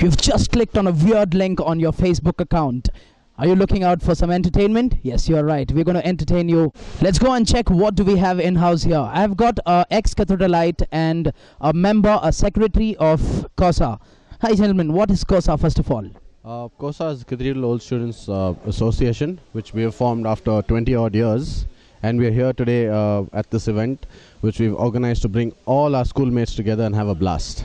You've just clicked on a weird link on your Facebook account. Are you looking out for some entertainment? Yes, you're right. We're going to entertain you. Let's go and check what do we have in-house here. I've got a ex-Cathedralite and a member, a secretary of COSA. Hi, gentlemen. What is COSA, first of all? COSA is Cathedral Old Students Association, which we have formed after 20 odd years. And we are here today at this event, which we've organized to bring all our schoolmates together and have a blast.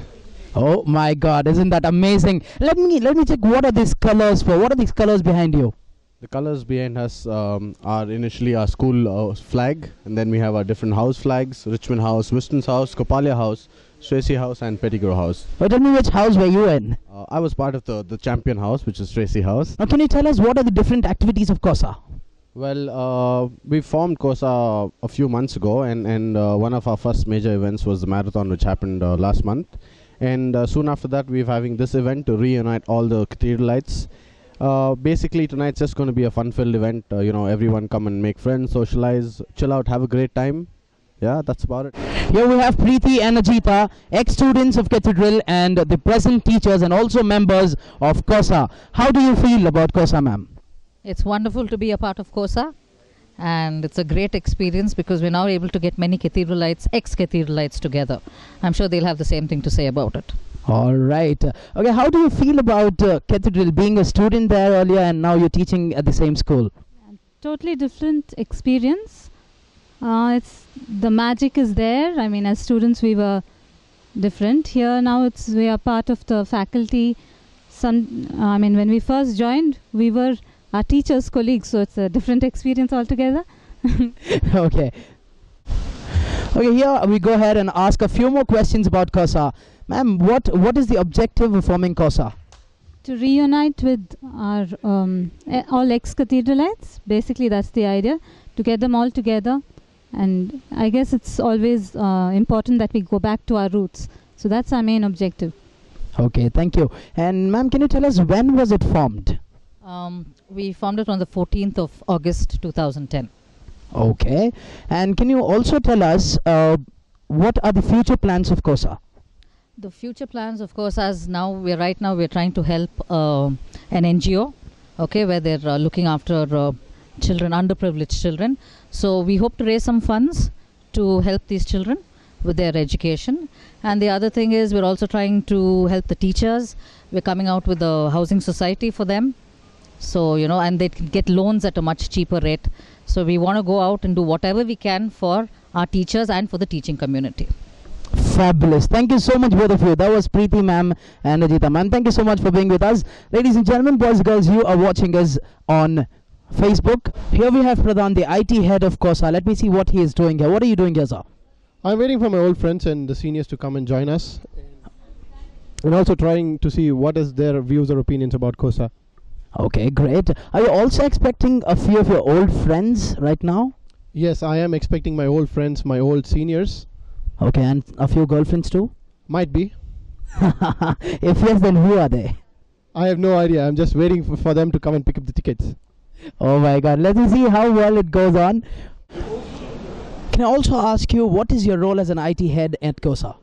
Oh my God, isn't that amazing? Let me check, what are these colors for? What are these colors behind you? The colors behind us are initially our school flag, and then we have our different house flags: Richmond House, Wiston's House, Kopalia House, Tracy House, and Pettigrew House. Well, tell me, which house were you in? I was part of the champion house, which is Tracy House. Now, can you tell us what are the different activities of COSA? Well, we formed COSA a few months ago, and one of our first major events was the marathon, which happened last month. And soon after that, we're having this event to reunite all the Cathedralites. Basically, tonight's just going to be a fun-filled event. Everyone come and make friends, socialize, chill out, have a great time. Yeah, that's about it. Here we have Preeti and Ajita, ex-students of Cathedral and the present teachers and also members of COSA. How do you feel about COSA, ma'am? It's wonderful to be a part of COSA, and it's a great experience because we're now able to get many Cathedralites, ex-Cathedralites together. I'm sure they'll have the same thing to say about it. All right. Okay, how do you feel about Cathedral, being a student there earlier and now you're teaching at the same school? Totally different experience. It's the magic is there. I mean, as students we were different. Here now we are part of the faculty. When we first joined, we were our teachers' colleagues, so it's a different experience altogether. Okay. Okay, here we go ahead and ask a few more questions about COSA. Ma'am, what is the objective of forming COSA? To reunite with our all ex-Cathedralites. Basically, that's the idea, to get them all together. And I guess it's always important that we go back to our roots. So that's our main objective. Okay, thank you. And ma'am, can you tell us when was it formed? We formed it on the 14th of August 2010. Okay. And can you also tell us what are the future plans of COSA? The future plans, of course, as now we're trying to help an NGO, okay, where they're looking after children, underprivileged children. So we hope to raise some funds to help these children with their education. And the other thing is we're also trying to help the teachers. We're coming out with a housing society for them. So, and they can get loans at a much cheaper rate. So we want to go out and do whatever we can for our teachers and for the teaching community. Fabulous. Thank you so much, both of you. That was Preeti ma'am and Ajita ma'am. Thank you so much for being with us. Ladies and gentlemen, boys and girls, you are watching us on Facebook. Here we have Pradhan, the IT head of COSA. Let me see what he is doing here. What are you doing here, sir? I'm waiting for my old friends and the seniors to come and join us. And also trying to see what is their views or opinions about COSA. Okay, great. Are you also expecting a few of your old friends right now? Yes, I am expecting my old friends, my old seniors. Okay, and a few girlfriends too? Might be. If yes, then who are they? I have no idea. I'm just waiting for them to come and pick up the tickets. Oh my God, let me see how well it goes on. Can I also ask you, what is your role as an IT head at COSA?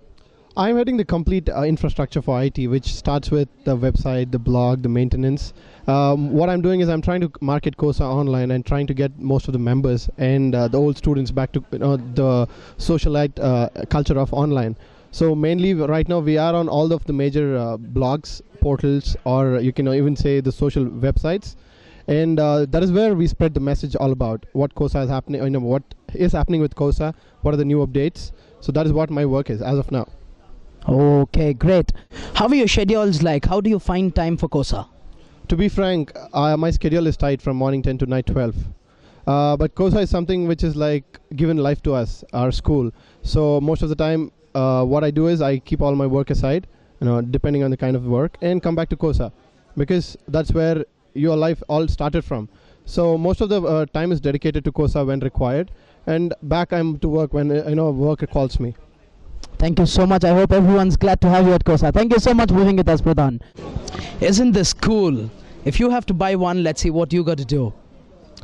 I'm heading the complete infrastructure for IT, which starts with the website, the blog, the maintenance. What I'm doing is I'm trying to market COSA online and trying to get most of the members and the old students back to the socialite culture of online. So mainly right now we are on all of the major blogs, portals, or you can even say the social websites. And that is where we spread the message all about what COSA is happening, what is happening with COSA, what are the new updates. So that is what my work is as of now. Okay, great. How are your schedules like? How do you find time for COSA? To be frank, my schedule is tight from morning 10 to night 12. But COSA is something which is like given life to us, our school. So most of the time, what I do is I keep all my work aside, depending on the kind of work, and come back to COSA, because that's where your life all started from. So most of the time is dedicated to COSA when required, and back I'm to work when work calls me. Thank you so much. I hope everyone's glad to have you at COSA. Thank you so much for being with us, Pradhan. Isn't this cool? If you have to buy one, let's see what you got to do.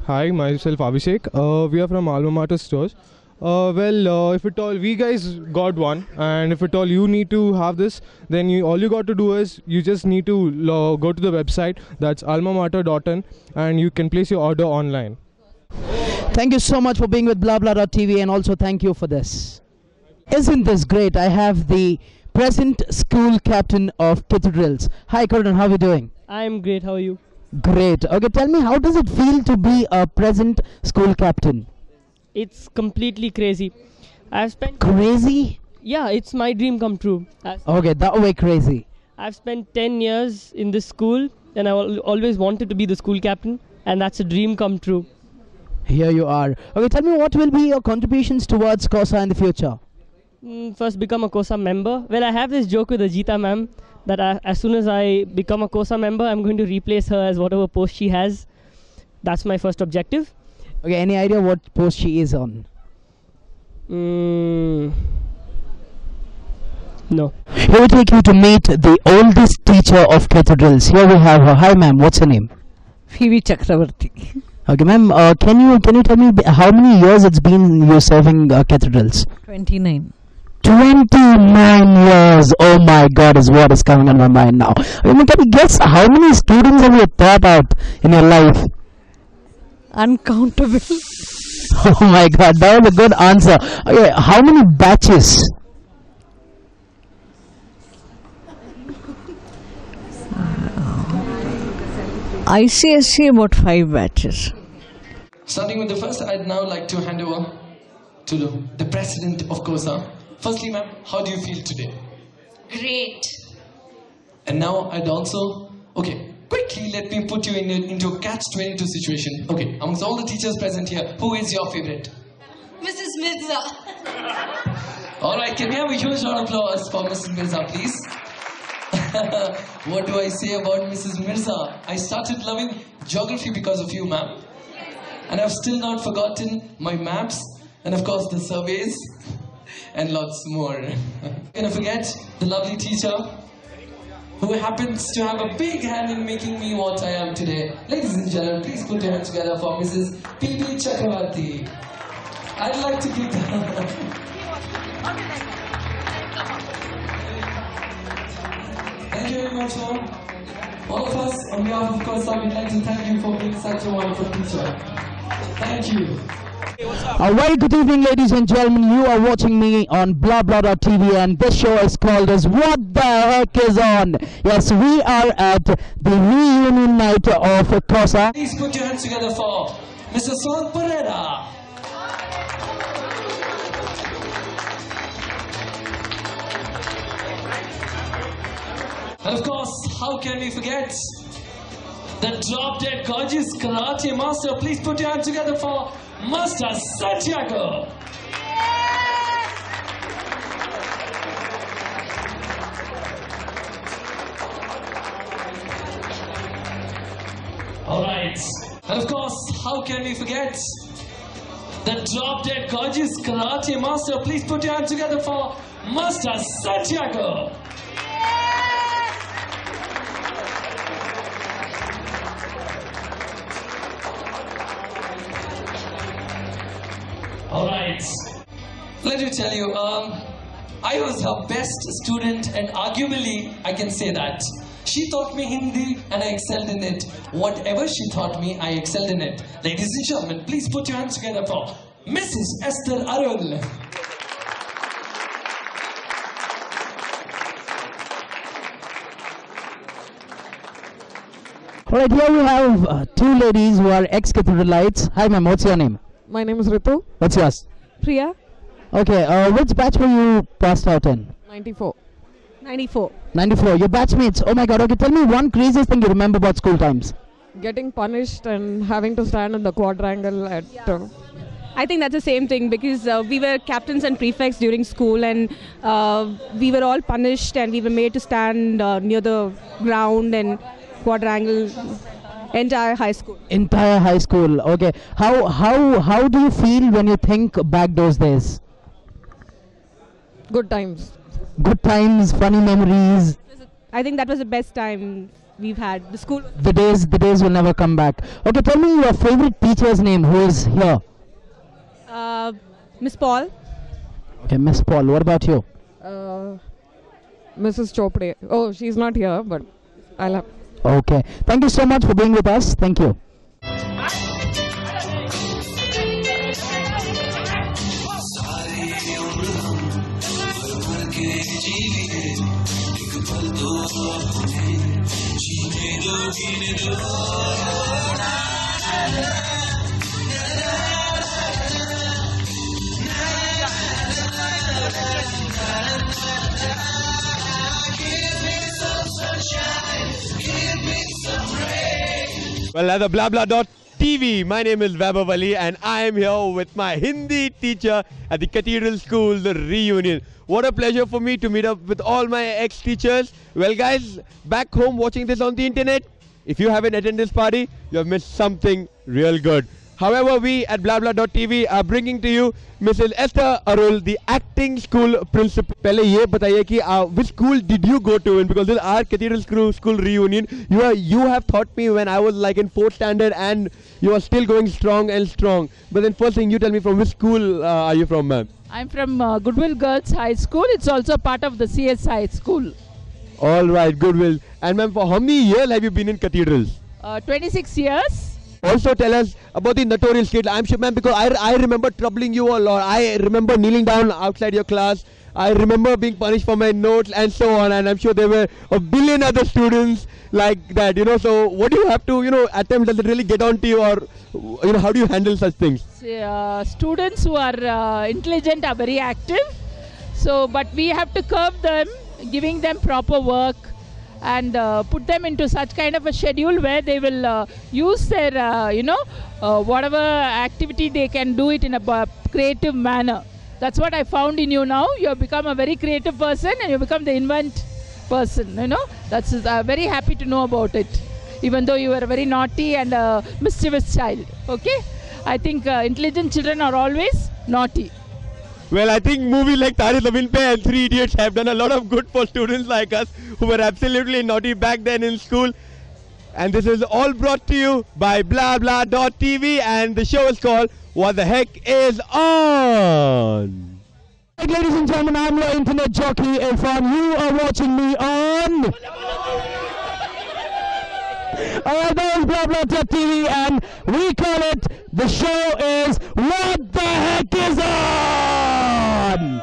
Hi, myself Abhishek. We are from Alma Mater Stores. If at all we guys got one, and if at all you need to have this, then all you got to do is you just need to go to the website, that's almamater.in, and you can place your order online. Thank you so much for being with BlaBla.tv, and also thank you for this. Isn't this great? I have the present school captain of Cathedrals. Hi Karan, how are you doing? I'm great, how are you? Great. Okay, tell me, how does it feel to be a present school captain? It's completely crazy. I've spent... Crazy? Yeah, it's my dream come true. Okay, that way crazy. I've spent 10 years in this school, and I always wanted to be the school captain, and that's a dream come true. Here you are. Okay, tell me, what will be your contributions towards COSA in the future? First, become a COSA member. Well, I have this joke with Ajita ma'am that as soon as I become a COSA member, I'm going to replace her as whatever post she has. That's my first objective. Okay, any idea what post she is on? No. Here we take you to meet the oldest teacher of Cathedrals. Here we have her. Hi ma'am, what's her name? Phoebe Chakravarti. Okay ma'am, can you tell me how many years it's been you serving Cathedrals? 29. 29 years. Oh my God, is what is coming on my mind now. I mean, can you guess how many students have you taught out in your life? Uncountable. Oh my God, that was a good answer. Okay, how many batches? ICSC about 5 batches. Starting with the first, I'd now like to hand over to the president of COSA. Firstly, ma'am, how do you feel today? Great. And now I'd also, okay, quickly let me put you into a catch-22 situation. Okay, amongst all the teachers present here, who is your favorite? Mrs. Mirza. Alright, can we have a huge round of applause for Mrs. Mirza, please? What do I say about Mrs. Mirza? I started loving geography because of you, ma'am. And I've still not forgotten my maps, and of course the surveys, and lots more. Gonna forget the lovely teacher who happens to have a big hand in making me what I am today. Ladies and gentlemen, please put your hands together for Mrs. P.B. Chakravarti. I'd like to give Thank you very much, ma'am. All of us, on behalf of COSA, we'd like to thank you for being such a wonderful teacher. Thank you. A very good evening, ladies and gentlemen. You are watching me on BlaBla.tv, and this show is called as What the Heck is On? Yes, we are at the reunion night of COSA. Please put your hands together for Mr. Sol Pereira. And of course, how can we forget the drop-dead gorgeous karate master? Please put your hands together for Master Santiago. Alright. And of course, how can we forget the drop-dead gorgeous karate master? Please put your hands together for Master Santiago. Alright, let me tell you, I was her best student, and arguably I can say that. She taught me Hindi and I excelled in it. Whatever she taught me, I excelled in it. Ladies and gentlemen, please put your hands together for Mrs. Esther Arul. Alright, here we have two ladies who are ex-Cathedralites. Hi ma'am, what's your name? My name is Ritu. What's yours? Priya. Okay, which batch were you passed out in? 94. 94. 94, your batchmates. Oh my God, okay, tell me one craziest thing you remember about school times. Getting punished and having to stand in the quadrangle at... I think that's the same thing, because we were captains and prefects during school, and we were all punished and we were made to stand near the ground and quadrangle. Entire high school. Entire high school. Okay. How do you feel when you think back those days? Good times. Good times, funny memories. I think that was the best time we've had. The school. The days will never come back. Okay, tell me your favorite teacher's name who is here. Miss Paul. Okay, Miss Paul, what about you? Mrs. Chopde. Oh, she's not here, but I'll have. Okay, thank you so much for being with us. Thank you. Well, at the BlaBla.tv, my name is Vaibhav Ali and I am here with my Hindi teacher at the Cathedral School, the reunion. What a pleasure for me to meet up with all my ex-teachers. Well guys, back home watching this on the internet, if you haven't attended this party, you have missed something real good. However, we at BlaBla.tv are bringing to you Mrs. Esther Arul, the acting school principal. Pehle ye bataiye ki which school did you go to? And because this is our Cathedral School reunion, you have taught me when I was like in 4th standard, and you are still going strong and strong. But then first thing, you tell me, from which school are you from, ma'am? I'm from Goodwill Girls High School. It's also part of the CS High School. All right, Goodwill. And ma'am, for how many years have you been in Cathedrals? 26 years. Also tell us about the notorious kid. I'm sure, ma'am, because I remember troubling you a lot. I remember kneeling down outside your class. I remember being punished for my notes and so on. And I'm sure there were a billion other students like that, So what do you have to, at times does it really get on to you, or, how do you handle such things? Students who are intelligent are very active. So, but we have to curb them, giving them proper work, and put them into such kind of a schedule where they will use their, whatever activity they can do it in a creative manner. That's what I found in you now. You have become a very creative person and you become the invent person, That's very happy to know about it. Even though you were a very naughty and mischievous child, okay? I think intelligent children are always naughty. Well, I think movies like Tare Zameen Pe and Three Idiots have done a lot of good for students like us who were absolutely naughty back then in school. And this is all brought to you by BlaBla.tv, and the show is called What the Heck Is On? Ladies and gentlemen, I'm your internet jockey Irfan. You are watching me on... that is BlaBla.tv, and we call it, the show is What the Heck Is On?